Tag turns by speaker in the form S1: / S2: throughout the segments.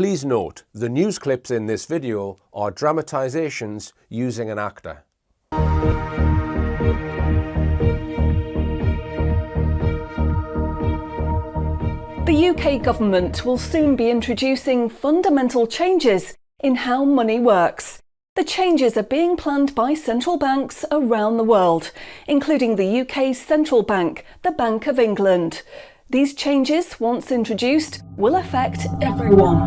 S1: Please note, the news clips in this video are dramatisations using an actor.
S2: The UK government will soon be introducing fundamental changes in how money works. The changes are being planned by central banks around the world, including the UK's Central Bank, the Bank of England. These changes, once introduced, will affect everyone.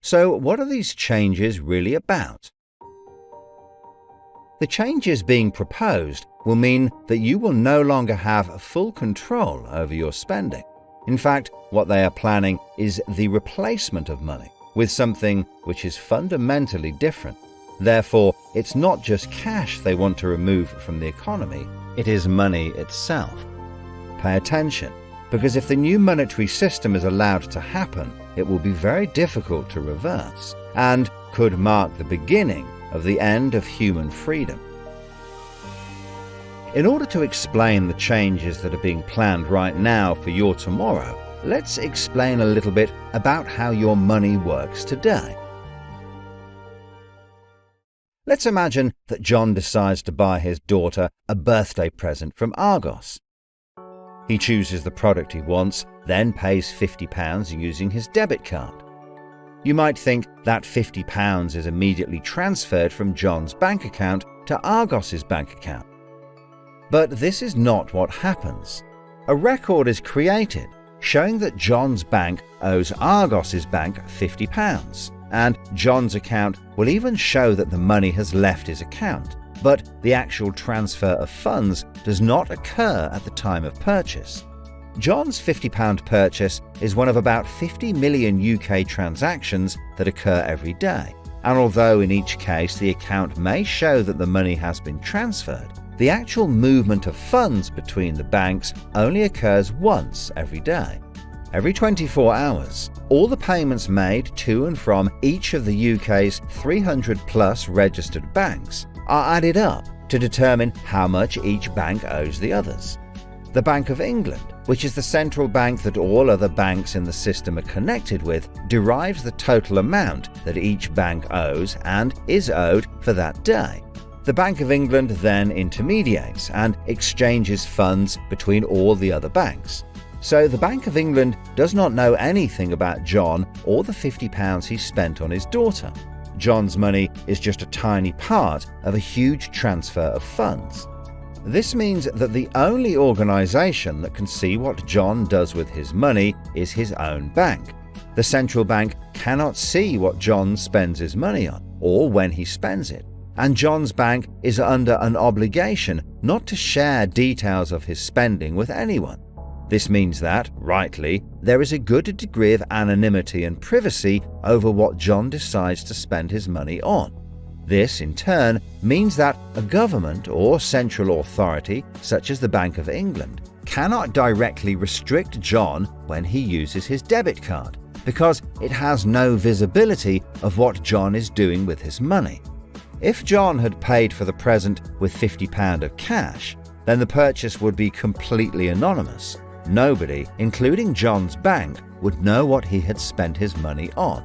S3: So, what are these changes really about? The changes being proposed will mean that you will no longer have full control over your spending. In fact, what they are planning is the replacement of money with something which is fundamentally different. Therefore, it's not just cash they want to remove from the economy, it is money itself. Pay attention, because if the new monetary system is allowed to happen, it will be very difficult to reverse and could mark the beginning of the end of human freedom. In order to explain the changes that are being planned right now for your tomorrow, let's explain a little bit about how your money works today. Let's imagine that John decides to buy his daughter a birthday present from Argos. He chooses the product he wants, then pays £50 using his debit card. You might think that £50 is immediately transferred from John's bank account to Argos's bank account. But this is not what happens. A record is created showing that John's bank owes Argos's bank £50, and John's account will even show that the money has left his account, but the actual transfer of funds does not occur at the time of purchase. John's £50 purchase is one of about 50 million UK transactions that occur every day, and although in each case the account may show that the money has been transferred, the actual movement of funds between the banks only occurs once every day. Every 24 hours, all the payments made to and from each of the UK's 300 plus registered banks are added up to determine how much each bank owes the others. The Bank of England, which is the central bank that all other banks in the system are connected with, derives the total amount that each bank owes and is owed for that day. The Bank of England then intermediates and exchanges funds between all the other banks. So the Bank of England does not know anything about John or the £50 he spent on his daughter. John's money is just a tiny part of a huge transfer of funds. This means that the only organisation that can see what John does with his money is his own bank. The central bank cannot see what John spends his money on or when he spends it, and John's bank is under an obligation not to share details of his spending with anyone. This means that, rightly, there is a good degree of anonymity and privacy over what John decides to spend his money on. This, in turn, means that a government or central authority, such as the Bank of England, cannot directly restrict John when he uses his debit card, because it has no visibility of what John is doing with his money. If John had paid for the present with £50 of cash, then the purchase would be completely anonymous. Nobody, including John's bank, would know what he had spent his money on.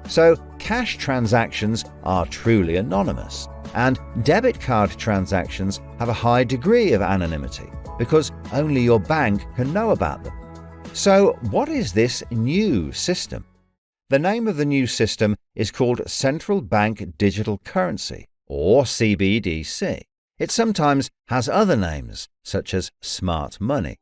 S3: So, cash transactions are truly anonymous, and debit card transactions have a high degree of anonymity, because only your bank can know about them. So, what is this new system? The name of the new system is called Central Bank Digital Currency, or CBDC. It sometimes has other names, such as smart money.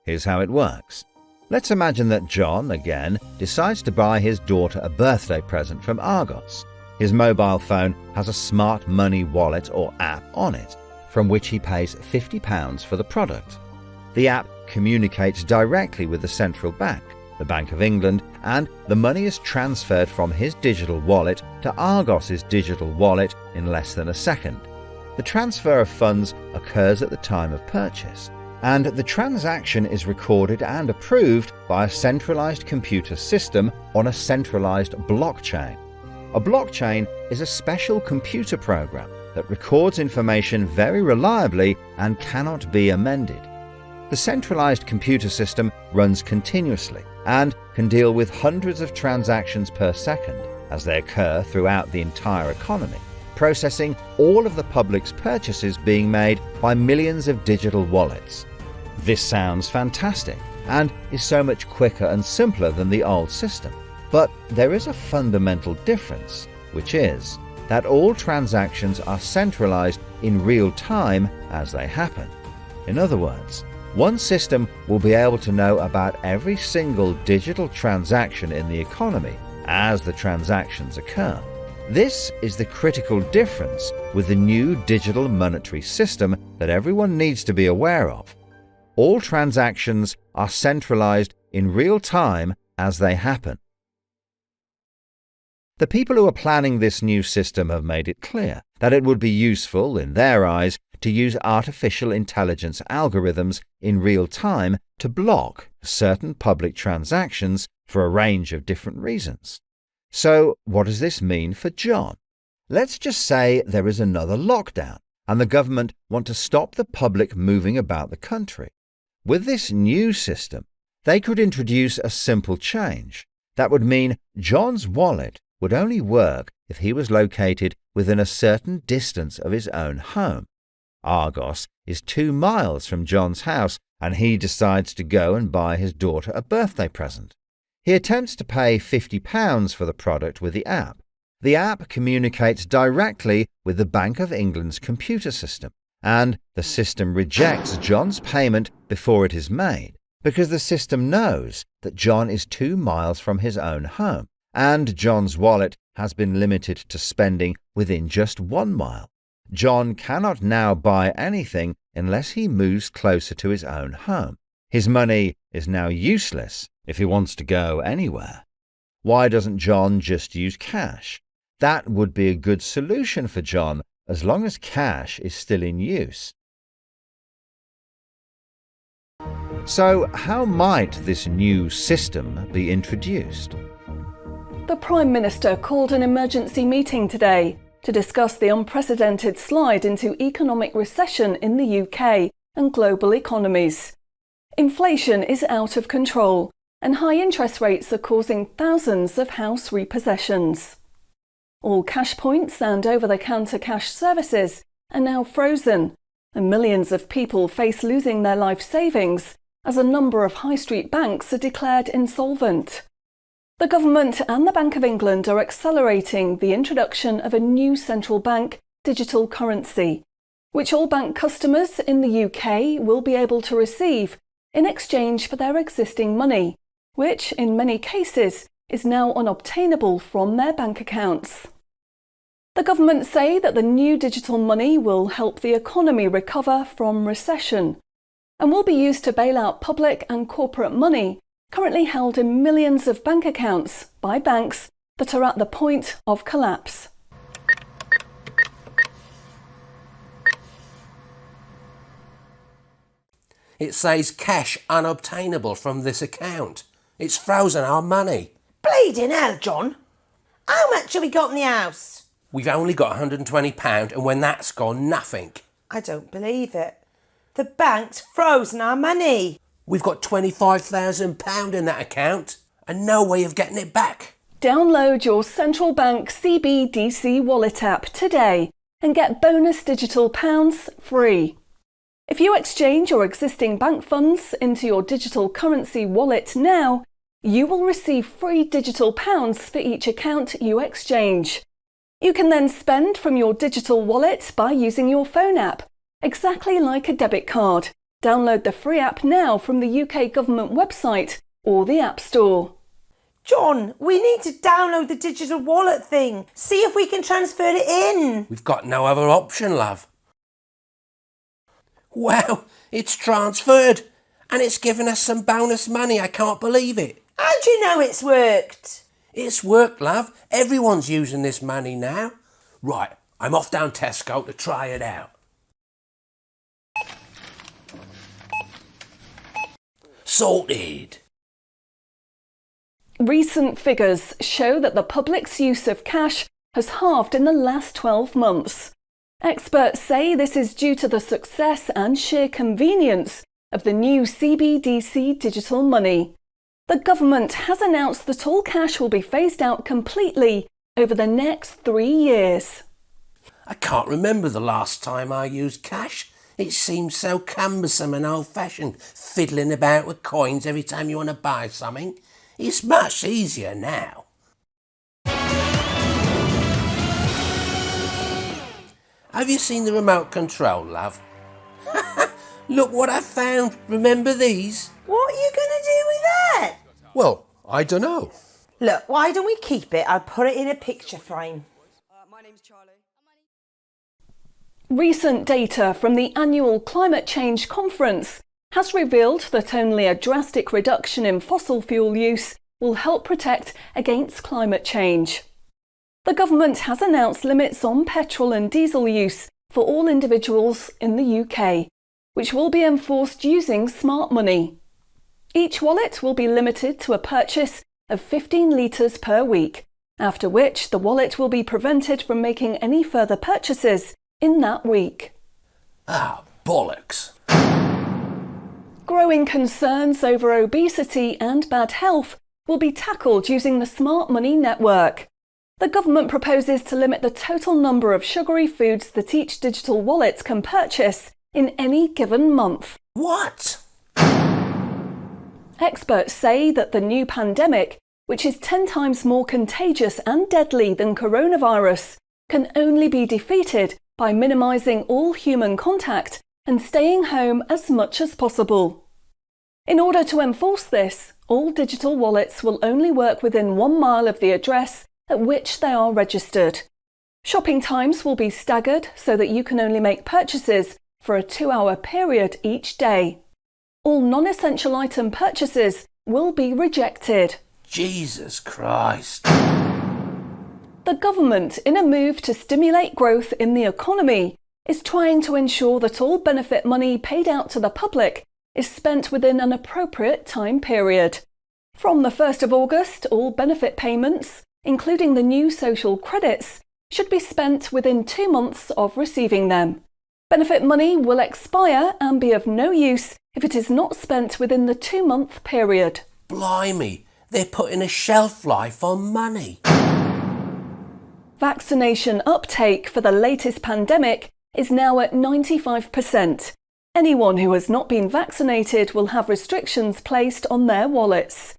S3: Here's how it works. Let's imagine that John, again, decides to buy his daughter a birthday present from Argos. His mobile phone has a smart money wallet or app on it, from which he pays £50 for the product. The app communicates directly with the central bank, the Bank of England, and the money is transferred from his digital wallet to Argos's digital wallet in less than a second. The transfer of funds occurs at the time of purchase, and the transaction is recorded and approved by a centralized computer system on a centralized blockchain. A blockchain is a special computer program that records information very reliably and cannot be amended. The centralised computer system runs continuously and can deal with hundreds of transactions per second as they occur throughout the entire economy, processing all of the public's purchases being made by millions of digital wallets. This sounds fantastic and is so much quicker and simpler than the old system. But there is a fundamental difference, which is that all transactions are centralised in real time as they happen. In other words, one system will be able to know about every single digital transaction in the economy as the transactions occur. This is the critical difference with the new digital monetary system that everyone needs to be aware of. All transactions are centralised in real time as they happen. The people who are planning this new system have made it clear that it would be useful, in their eyes, to use artificial intelligence algorithms in real time to block certain public transactions for a range of different reasons. So, what does this mean for John? Let's just say there is another lockdown and the government want to stop the public moving about the country. With this new system, they could introduce a simple change. That would mean John's wallet would only work if he was located within a certain distance of his own home. Argos is 2 miles from John's house and he decides to go and buy his daughter a birthday present. He attempts to pay £50 for the product with the app. The app communicates directly with the Bank of England's computer system, and the system rejects John's payment before it is made because the system knows that John is 2 miles from his own home, and John's wallet has been limited to spending within just 1 mile. John cannot now buy anything unless he moves closer to his own home. His money is now useless if he wants to go anywhere. Why doesn't John just use cash? That would be a good solution for John as long as cash is still in use. So, how might this new system be introduced?
S2: The Prime Minister called an emergency meeting today to discuss the unprecedented slide into economic recession in the UK and global economies. Inflation is out of control, and high interest rates are causing thousands of house repossessions. All cash points and over-the-counter cash services are now frozen, and millions of people face losing their life savings as a number of high street banks are declared insolvent. The government and the Bank of England are accelerating the introduction of a new Central Bank Digital Currency, which all bank customers in the UK will be able to receive in exchange for their existing money, which in many cases is now unobtainable from their bank accounts. The government say that the new digital money will help the economy recover from recession and will be used to bail out public and corporate money currently held in millions of bank accounts by banks that are at the point of collapse.
S1: It says cash unobtainable from this account. It's frozen our money.
S4: Bleeding hell, John. How much have we got in the house?
S1: We've only got £120 and when that's gone, nothing.
S4: I don't believe it. The bank's frozen our money.
S1: We've got £25,000 in that account and no way of getting it back.
S2: Download your Central Bank CBDC wallet app today and get bonus digital pounds free. If you exchange your existing bank funds into your digital currency wallet now, you will receive free digital pounds for each account you exchange. You can then spend from your digital wallet by using your phone app, exactly like a debit card. Download the free app now from the UK government website or the App Store.
S4: John, we need to download the digital wallet thing. See if we can transfer it in.
S1: We've got no other option, love. Wow, it's transferred and it's given us some bonus money. I can't believe it.
S4: How do you know it's worked?
S1: It's worked, love. Everyone's using this money now. Right, I'm off down Tesco to try it out. Sorted.
S2: Recent figures show that the public's use of cash has halved in the last 12 months. Experts say this is due to the success and sheer convenience of the new CBDC digital money. The government has announced that all cash will be phased out completely over the next 3 years.
S1: I can't remember the last time I used cash. It seems so cumbersome and old-fashioned, fiddling about with coins every time you want to buy something. It's much easier now. Have you seen the remote control, love? Look what I found. Remember these?
S4: What are you going to do with that?
S1: Well, I don't know.
S4: Look, why don't we keep it? I'll put it in a picture frame.
S5: My name's Charlie.
S2: Recent data from the annual Climate Change Conference has revealed that only a drastic reduction in fossil fuel use will help protect against climate change. The government has announced limits on petrol and diesel use for all individuals in the UK, which will be enforced using smart money. Each wallet will be limited to a purchase of 15 litres per week, after which the wallet will be prevented from making any further purchases in that week.
S1: Ah, bollocks.
S2: Growing concerns over obesity and bad health will be tackled using the Smart Money Network. The government proposes to limit the total number of sugary foods that each digital wallet can purchase in any given month.
S1: What?
S2: Experts say that the new pandemic, which is 10 times more contagious and deadly than coronavirus, can only be defeated by minimising all human contact and staying home as much as possible. In order to enforce this, all digital wallets will only work within 1 mile of the address at which they are registered. Shopping times will be staggered so that you can only make purchases for a 2-hour period each day. All non-essential item purchases will be rejected.
S1: Jesus Christ.
S2: The government, in a move to stimulate growth in the economy, is trying to ensure that all benefit money paid out to the public is spent within an appropriate time period. From the 1st of August, all benefit payments, including the new social credits, should be spent within 2 months of receiving them. Benefit money will expire and be of no use if it is not spent within the 2-month period.
S1: Blimey, they're putting a shelf life on money.
S2: Vaccination uptake for the latest pandemic is now at 95%. Anyone who has not been vaccinated will have restrictions placed on their wallets.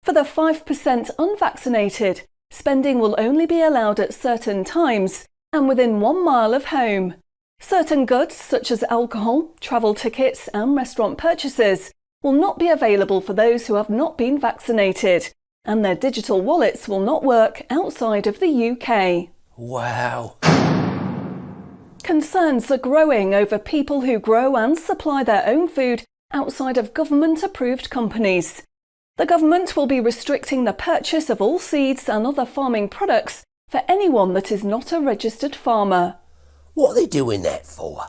S2: For the 5% unvaccinated, spending will only be allowed at certain times and within 1 mile of home. Certain goods, such as alcohol, travel tickets and restaurant purchases, will not be available for those who have not been vaccinated, and their digital wallets will not work outside of the UK.
S1: Wow.
S2: Concerns are growing over people who grow and supply their own food outside of government-approved companies. The government will be restricting the purchase of all seeds and other farming products for anyone that is not a registered farmer.
S1: What are they doing that for?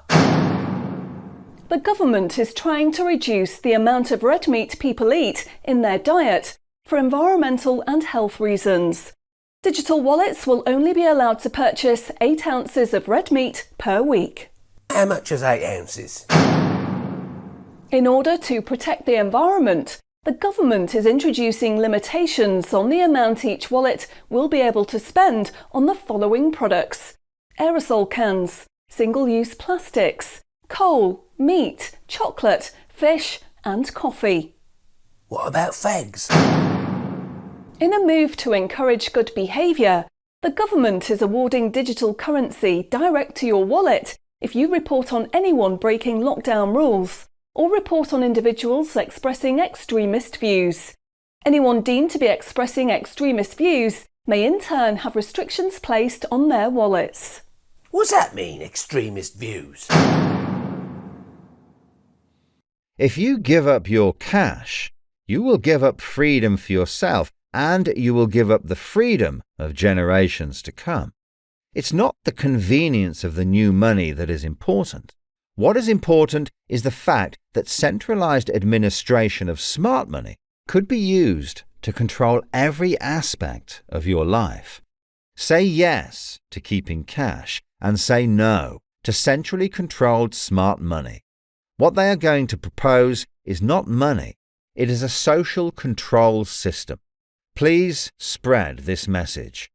S2: The government is trying to reduce the amount of red meat people eat in their diet for environmental and health reasons. Digital wallets will only be allowed to purchase 8 ounces of red meat per week.
S1: How much is 8 ounces?
S2: In order to protect the environment, the government is introducing limitations on the amount each wallet will be able to spend on the following products: aerosol cans, single-use plastics, coal, meat, chocolate, fish and coffee.
S1: What about fags?
S2: In a move to encourage good behaviour, the government is awarding digital currency direct to your wallet if you report on anyone breaking lockdown rules or report on individuals expressing extremist views. Anyone deemed to be expressing extremist views may in turn have restrictions placed on their wallets.
S1: What's that mean, extremist views?
S3: If you give up your cash, you will give up freedom for yourself, and you will give up the freedom of generations to come. It's not the convenience of the new money that is important. What is important is the fact that centralized administration of smart money could be used to control every aspect of your life. Say yes to keeping cash and say no to centrally controlled smart money. What they are going to propose is not money, it is a social control system. Please spread this message.